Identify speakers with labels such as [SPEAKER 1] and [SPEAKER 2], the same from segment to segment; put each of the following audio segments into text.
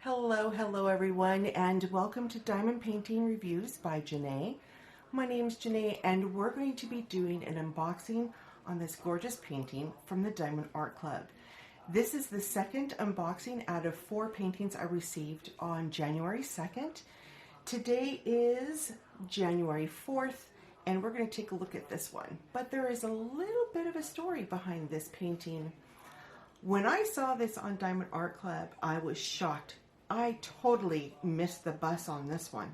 [SPEAKER 1] Hello everyone, and welcome to Diamond Painting Reviews by Jene. My name is Jene, and we're going to be doing an unboxing on this gorgeous painting from the Diamond Art Club. This is the second unboxing out of 4 paintings I received on January 2nd. Today is January 4th, and we're going to take a look at this one. But there is a little bit of a story behind this painting. When I saw this on Diamond Art Club, I was shocked. I totally missed the bus on this one.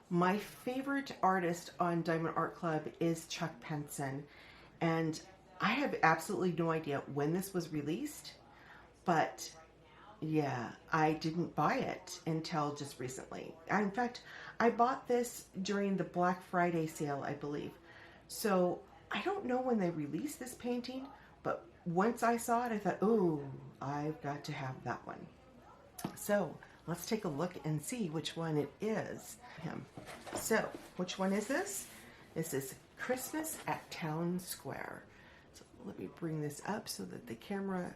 [SPEAKER 1] My favorite artist on Diamond Art Club is Chuck Pinson, and I have absolutely no idea when this was released, but yeah, I didn't buy it until just recently. In fact, I bought this during the Black Friday sale, I believe. So I don't know when they released this painting, but once I saw it, I thought, oh, I've got to have that one. So let's take a look and see which one it is. So which one is this? This is Christmas at Town Square. So let me bring this up so that the camera,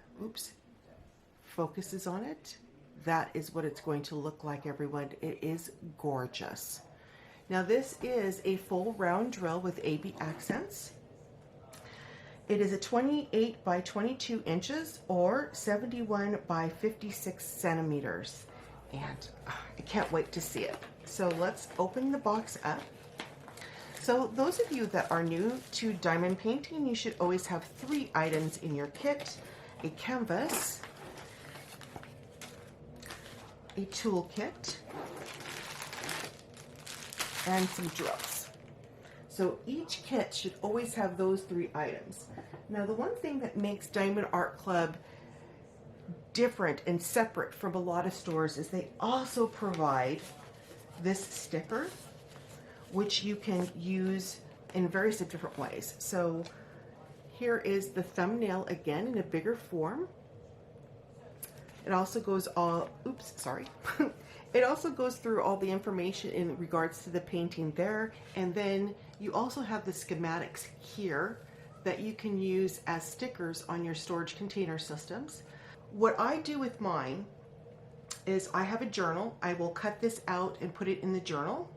[SPEAKER 1] focuses on it. That is what it's going to look like, everyone. It is gorgeous. Now this is a full round drill with AB accents. It is a 28 by 22 inches or 71 by 56 centimeters. And I can't wait to see it. So let's open the box up. So those of you that are new to diamond painting, you should always have 3 items in your kit: a canvas, a toolkit, and some drills. So each kit should always have those 3 items. Now the one thing that makes Diamond Art Club different and separate from a lot of stores is they also provide this sticker, which you can use in various different ways. So here is the thumbnail again in a bigger form. It also goes it also goes through all the information in regards to the painting there, and then you also have the schematics here that you can use as stickers on your storage container systems. What I do with mine is I have a journal. I will cut this out and put it in the journal,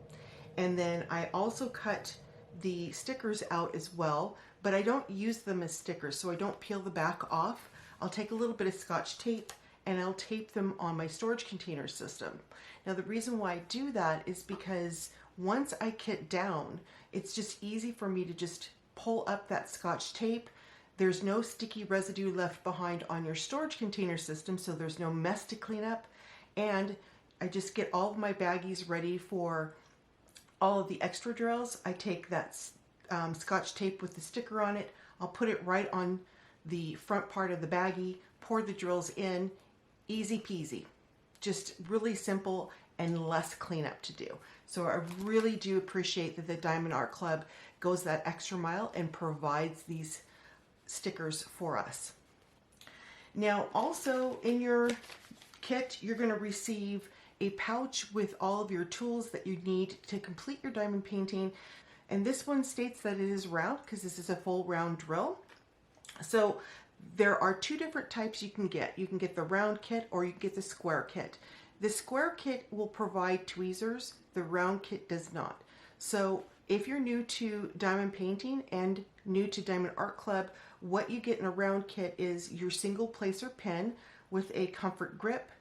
[SPEAKER 1] and then I also cut the stickers out as well, but I don't use them as stickers, so I don't peel the back off. I'll take a little bit of Scotch tape and I'll tape them on my storage container system. Now the reason why I do that is because once I kit down, it's just easy for me to just pull up that Scotch tape. There's no sticky residue left behind on your storage container system, so there's no mess to clean up, and I just get all of my baggies ready for all of the extra drills. I take that Scotch tape with the sticker on it, I'll put it right on the front part of the baggie, pour the drills in. Easy peasy, just really simple and less cleanup to do. So I really do appreciate that the Diamond Art Club goes that extra mile and provides these stickers for us. Now also in your kit, you're going to receive a pouch with all of your tools that you need to complete your diamond painting. And this one states that it is round because this is a full round drill. So there are 2 different types you can get. You can get the round kit or you can get the square kit. The square kit will provide tweezers, the round kit does not. So if you're new to diamond painting and new to Diamond Art Club, what you get in a round kit is your single placer pen with a comfort grip,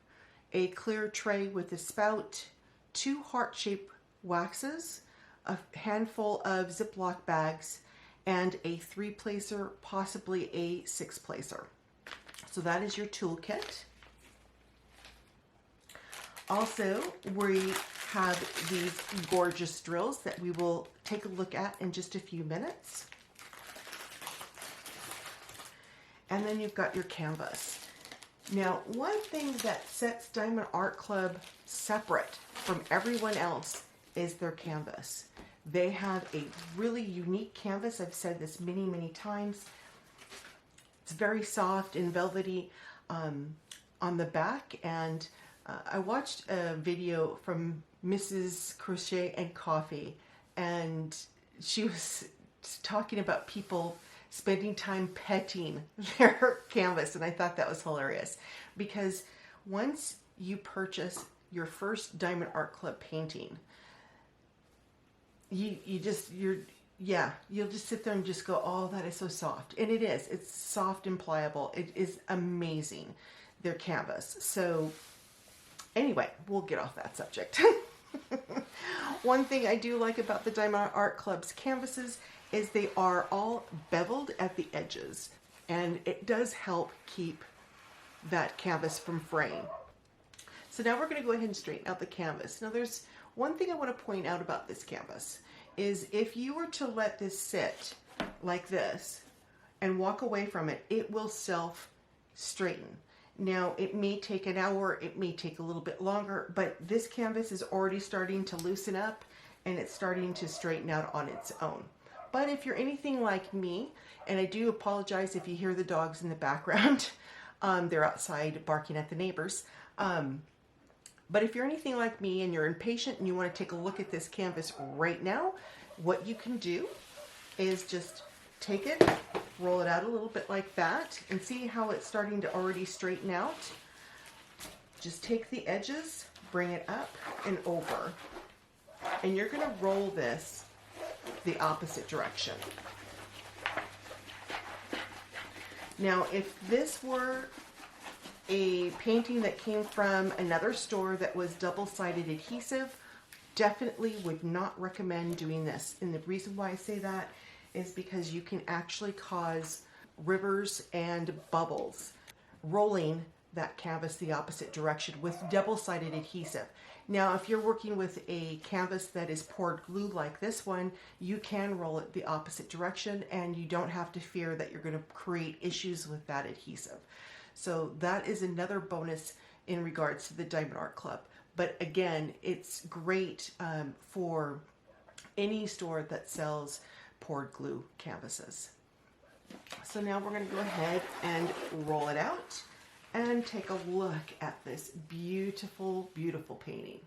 [SPEAKER 1] a clear tray with a spout, 2 heart-shaped waxes, a handful of Ziploc bags, and a 3-placer, possibly a 6-placer. So that is your toolkit. Also, we have these gorgeous drills that we will take a look at in just a few minutes. And then you've got your canvas. Now, one thing that sets Diamond Art Club separate from everyone else is their canvas. They have a really unique canvas. I've said this many, many times. It's very soft and velvety on the back. And I watched a video from Mrs. Crochet and Coffee, and she was talking about people spending time petting their canvas, and I thought that was hilarious because once you purchase your first Diamond Art Club painting, you'll just sit there and just go, oh, that is so soft. And it is. It's soft and pliable. It is amazing, their canvas. So anyway, we'll get off that subject. One thing I do like about the Diamond Art Club's canvases is they are all beveled at the edges, and it does help keep that canvas from fraying. So now we're going to go ahead and straighten out the canvas. Now there's one thing I want to point out about this canvas is if you were to let this sit like this and walk away from it, it will self straighten. Now it may take an hour, it may take a little bit longer, but this canvas is already starting to loosen up and it's starting to straighten out on its own. But if you're anything like me, and I do apologize if you hear the dogs in the background, they're outside barking at the neighbors. But if you're anything like me and you're impatient and you want to take a look at this canvas right now, what you can do is just take it, roll it out a little bit like that, and see how it's starting to already straighten out. Just take the edges, bring it up and over, and you're going to roll this the opposite direction. Now, if this were a painting that came from another store that was double-sided adhesive, definitely would not recommend doing this. And the reason why I say that is because you can actually cause rivers and bubbles rolling that canvas the opposite direction with double-sided adhesive. Now, if you're working with a canvas that is poured glue like this one, you can roll it the opposite direction and you don't have to fear that you're going to create issues with that adhesive. So that is another bonus in regards to the Diamond Art Club. But again, it's great for any store that sells poured glue canvases. So now we're going to go ahead and roll it out and take a look at this beautiful, beautiful painting.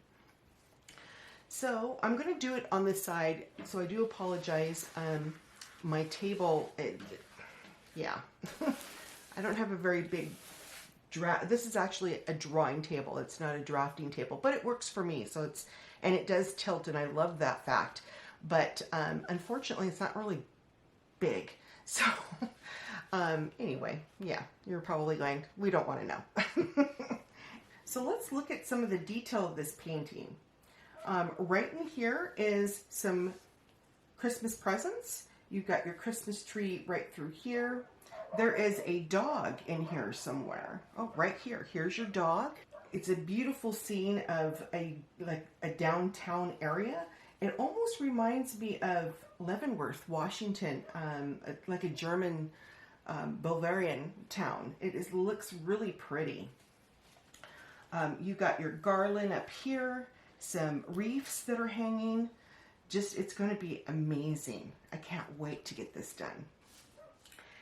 [SPEAKER 1] So I'm going to do it on this side, so I do apologize. My table, yeah. I don't have a very big draft. This is actually a drawing table. It's not a drafting table, but it works for me. So and it does tilt, and I love that fact. But unfortunately, it's not really big. So anyway, yeah, you're probably going, we don't want to know. So let's look at some of the detail of this painting. Right in here is some Christmas presents. You've got your Christmas tree right through here. There is a dog in here somewhere. Oh, right here. Here's your dog. It's a beautiful scene of a downtown area. It almost reminds me of Leavenworth, Washington, like a German Bavarian town. It looks really pretty. You've got your garland up here, some wreaths that are hanging. It's going to be amazing. I can't wait to get this done.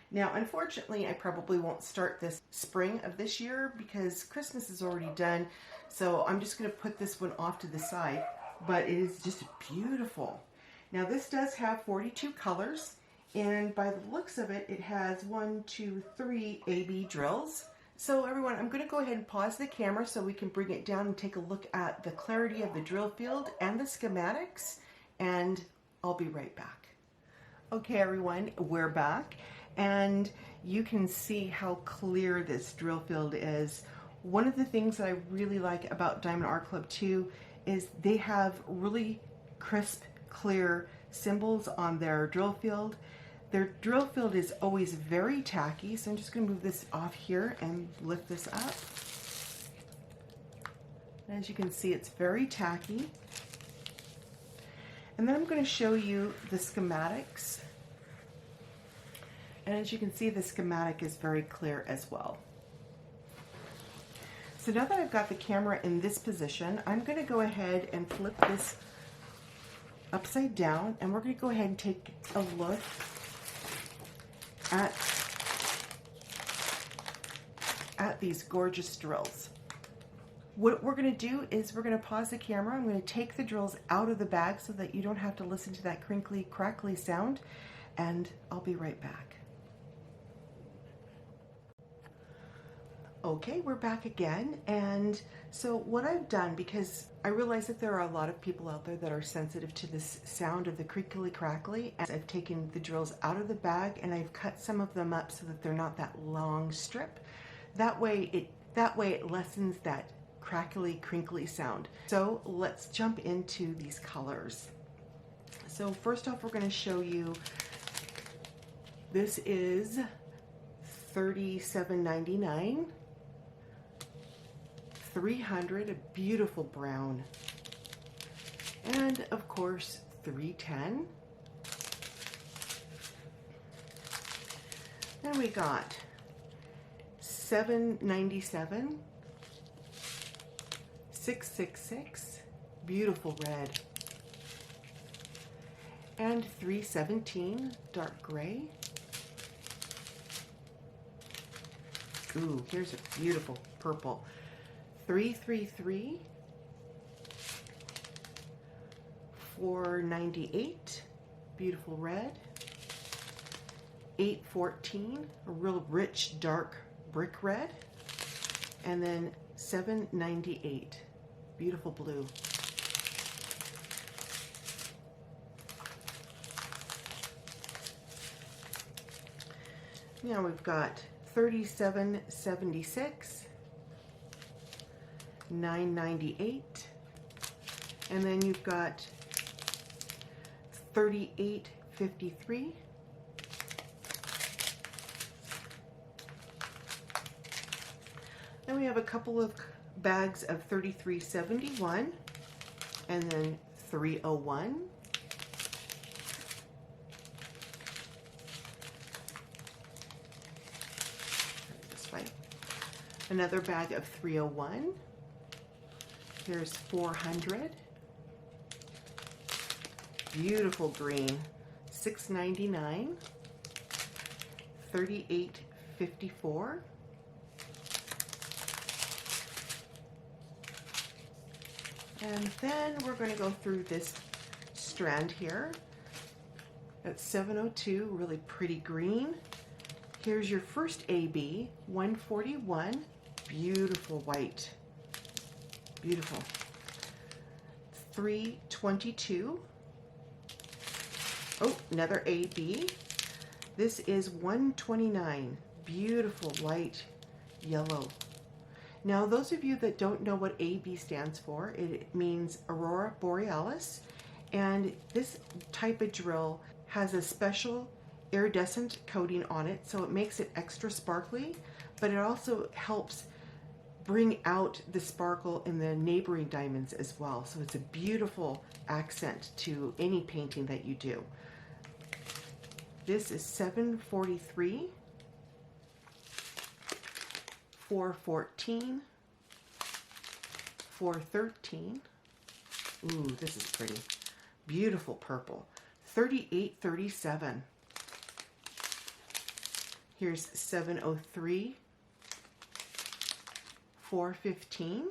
[SPEAKER 1] Now, unfortunately, I probably won't start this spring of this year because Christmas is already done. So I'm just going to put this one off to the side, but it is just beautiful. Now, this does have 42 colors, and by the looks of it, it has 1, 2, 3 AB drills. So everyone, I'm going to go ahead and pause the camera so we can bring it down and take a look at the clarity of the drill field and the schematics, and I'll be right back. Okay, everyone, we're back. And you can see how clear this drill field is. One of the things that I really like about Diamond Art Club too is they have really crisp, clear symbols on their drill field. Their drill field is always very tacky, so I'm just going to move this off here and lift this up. As you can see, it's very tacky. And then I'm going to show you the schematics. And as you can see, the schematic is very clear as well. So now that I've got the camera in this position, I'm going to go ahead and flip this upside down, and we're going to go ahead and take a look at these gorgeous drills. What we're going to do is we're going to pause the camera. I'm going to take the drills out of the bag so that you don't have to listen to that crinkly, crackly sound, and I'll be right back. Okay, we're back again, and so what I've done, because I realize that there are a lot of people out there that are sensitive to this sound of the crinkly crackly, and I've taken the drills out of the bag and I've cut some of them up so that they're not that long strip. That way it lessens that crackly crinkly sound. So let's jump into these colors. So first off, we're going to show you, this is $37.99. 300, a beautiful brown, and of course $310. Then we got $7.97, 666, beautiful red, and $317, dark gray. Ooh, here's a beautiful purple. 333, 498, beautiful red. 814, a real rich dark brick red. And then 798, beautiful blue. Now we've got 3776, 998, and then you've got 3853, then we have a couple of bags of 3371, and then 301, this way, another bag of 301. Here's 400, beautiful green, $6.99, 38.54, and then we're going to go through this strand here at 702, really pretty green. Here's your first AB, 141, beautiful white. Beautiful. 322. Oh, another AB. This is 129. Beautiful light yellow. Now, those of you that don't know what AB stands for, it means Aurora Borealis. And this type of drill has a special iridescent coating on it, so it makes it extra sparkly, but it also helps bring out the sparkle in the neighboring diamonds as well. So it's a beautiful accent to any painting that you do. This is 743, 414, 413. Ooh, this is pretty. Beautiful purple. 3837. Here's 703. 415,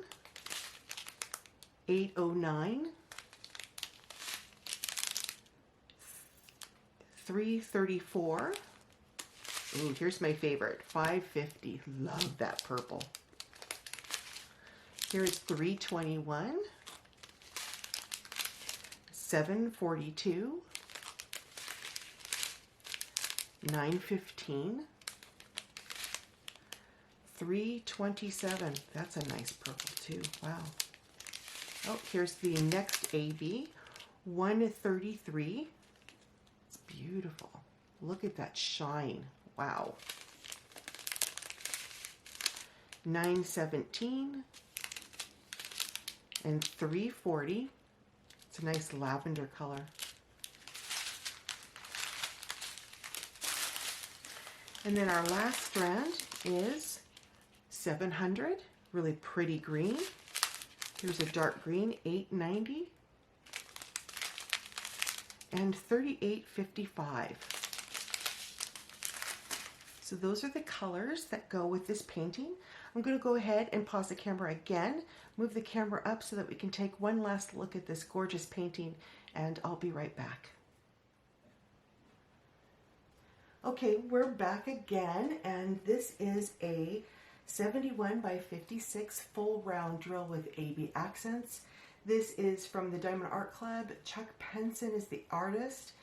[SPEAKER 1] 809, 334. Ooh, here's my favorite, 550. Love that purple. Here's 321, 742, 915. 327. That's a nice purple too. Wow. Oh, here's the next AB. 133. It's beautiful. Look at that shine. Wow. 917 and 340. It's a nice lavender color. And then our last strand is 700, really pretty green. Here's a dark green, 890, and 3855. So those are the colors that go with this painting. I'm going to go ahead and pause the camera again, move the camera up so that we can take one last look at this gorgeous painting, and I'll be right back. Okay, we're back again, and this is a 71 by 56 full round drill with AB accents. This is from the Diamond Art Club. Chuck Pinson is the artist,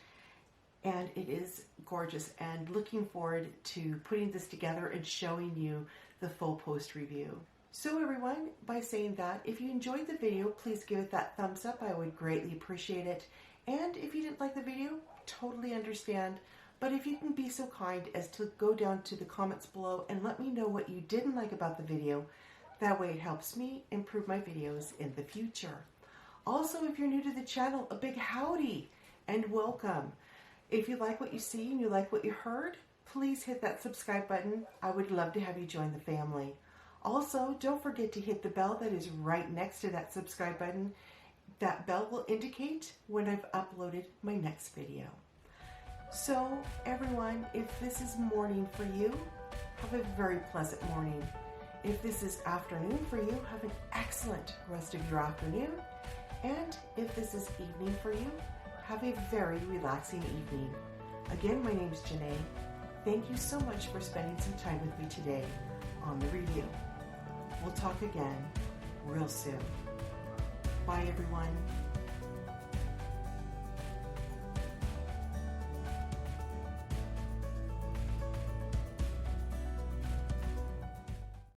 [SPEAKER 1] and it is gorgeous, and looking forward to putting this together and showing you the full post review. So everyone, by saying that, if you enjoyed the video, please give it that thumbs up. I would greatly appreciate it. And if you didn't like the video, totally understand. But if you can be so kind as to go down to the comments below and let me know what you didn't like about the video, that way it helps me improve my videos in the future. Also, if you're new to the channel, a big howdy and welcome. If you like what you see and you like what you heard, please hit that subscribe button. I would love to have you join the family. Also, don't forget to hit the bell that is right next to that subscribe button. That bell will indicate when I've uploaded my next video. So, everyone, if this is morning for you, have a very pleasant morning. If this is afternoon for you, have an excellent rest of your afternoon. And if this is evening for you, have a very relaxing evening. Again, my name is Jene. Thank you so much for spending some time with me today on the review. We'll talk again real soon. Bye, everyone.